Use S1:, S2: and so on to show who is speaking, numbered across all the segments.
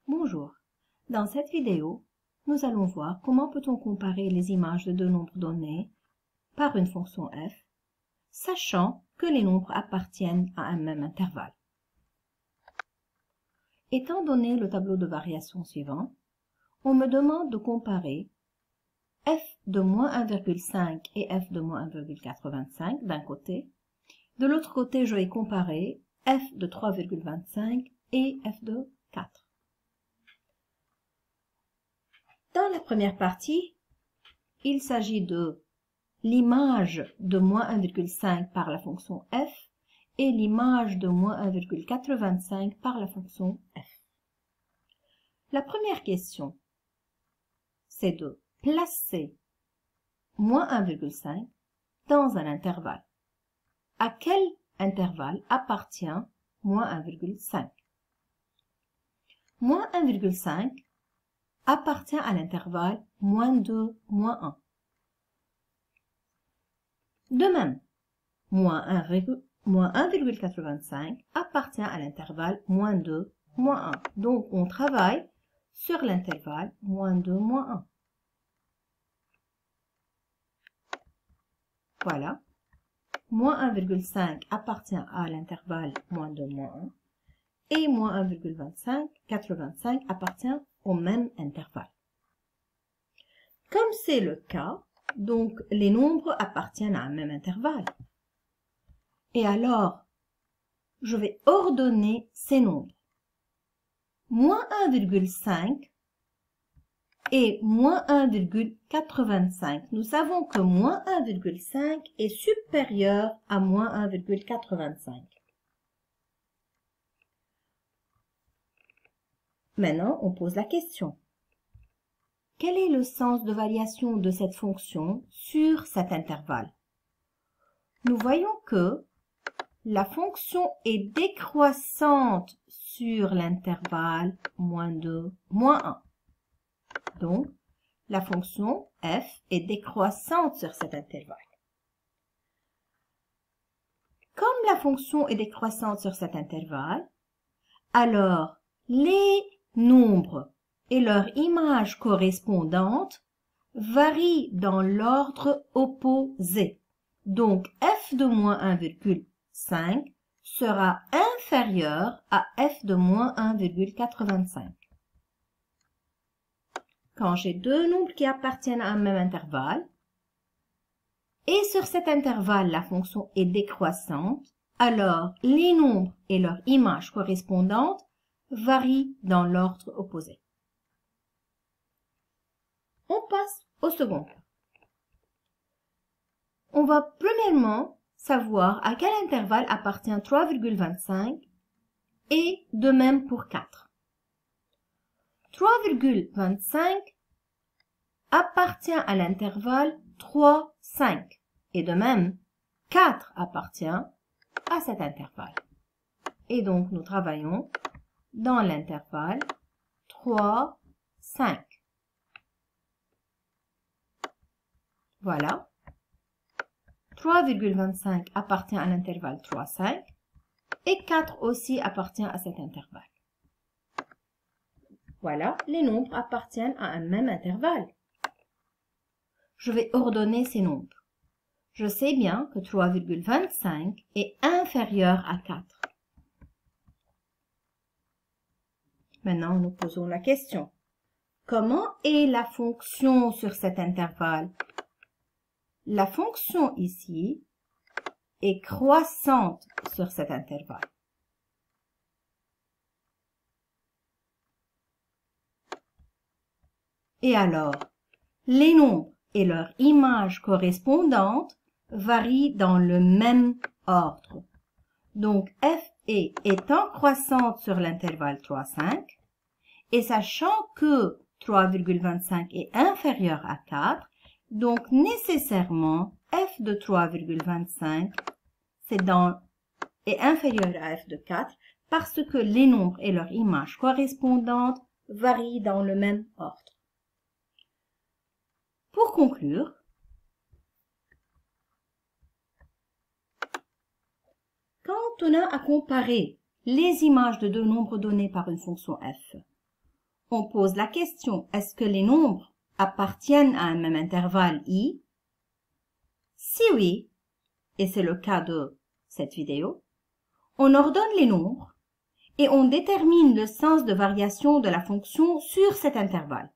S1: Bonjour, dans cette vidéo, nous allons voir comment peut-on comparer les images de deux nombres donnés par une fonction f, sachant que les nombres appartiennent à un même intervalle. Étant donné le tableau de variation suivant, on me demande de comparer f de moins 1,5 et f de moins 1,85 d'un côté. De l'autre côté, je vais comparer f de 3,25 et f de 4. Dans la première partie, il s'agit de l'image de moins 1,5 par la fonction f et l'image de moins 1,85 par la fonction f. La première question, c'est de placer moins 1,5 dans un intervalle. À quel intervalle appartient moins 1,5? Moins 1,5 appartient à l'intervalle moins 2, moins 1. De même, moins 1,85 appartient à l'intervalle moins 2, moins 1. Donc, on travaille sur l'intervalle moins 2, moins 1. Voilà. Moins 1,5 appartient à l'intervalle moins 2, moins 1. Et moins 1,85 appartient au même intervalle. Comme c'est le cas, donc les nombres appartiennent à un même intervalle. Et alors, je vais ordonner ces nombres. Moins 1,5 et moins 1,85. Nous savons que moins 1,5 est supérieur à moins 1,85. Maintenant, on pose la question. Quel est le sens de variation de cette fonction sur cet intervalle? Nous voyons que la fonction est décroissante sur l'intervalle moins 2, moins 1. Donc, la fonction f est décroissante sur cet intervalle. Comme la fonction est décroissante sur cet intervalle, alors les nombres et leur image correspondante varient dans l'ordre opposé. Donc, f de moins 1,5 sera inférieur à f de moins 1,85. Quand j'ai deux nombres qui appartiennent à un même intervalle, et sur cet intervalle, la fonction est décroissante, alors les nombres et leur image correspondante varient dans l'ordre opposé. On passe au second cas. On va premièrement savoir à quel intervalle appartient 3,25 et de même pour 4. 3,25 appartient à l'intervalle 3, 5 et de même 4 appartient à cet intervalle. Et donc nous travaillons dans l'intervalle 3, 5. Voilà. 3,25 appartient à l'intervalle 3, 5 et 4 aussi appartient à cet intervalle. Voilà, les nombres appartiennent à un même intervalle. Je vais ordonner ces nombres. Je sais bien que 3,25 est inférieur à 4. Maintenant, nous posons la question. Comment est la fonction sur cet intervalle? La fonction ici est croissante sur cet intervalle. Et alors, les nombres et leur image correspondante varient dans le même ordre. Donc, f étant croissante sur l'intervalle 3, 5, et sachant que 3,25 est inférieur à 4, donc nécessairement f de 3,25 est inférieur à f de 4 parce que les nombres et leur image correspondante varient dans le même ordre. Pour conclure, quand on a à comparer les images de deux nombres donnés par une fonction f, on pose la question, est-ce que les nombres appartiennent à un même intervalle i? Si oui, et c'est le cas de cette vidéo, on ordonne les nombres et on détermine le sens de variation de la fonction sur cet intervalle.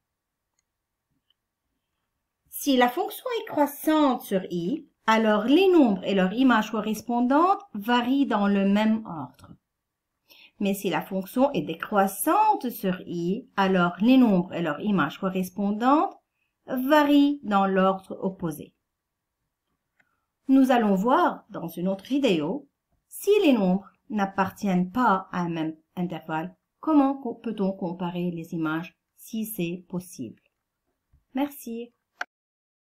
S1: Si la fonction est croissante sur i, alors les nombres et leur image correspondante varient dans le même ordre. Mais si la fonction est décroissante sur i, alors les nombres et leur image correspondante varient dans l'ordre opposé. Nous allons voir dans une autre vidéo si les nombres n'appartiennent pas à un même intervalle, comment peut-on comparer les images si c'est possible. Merci.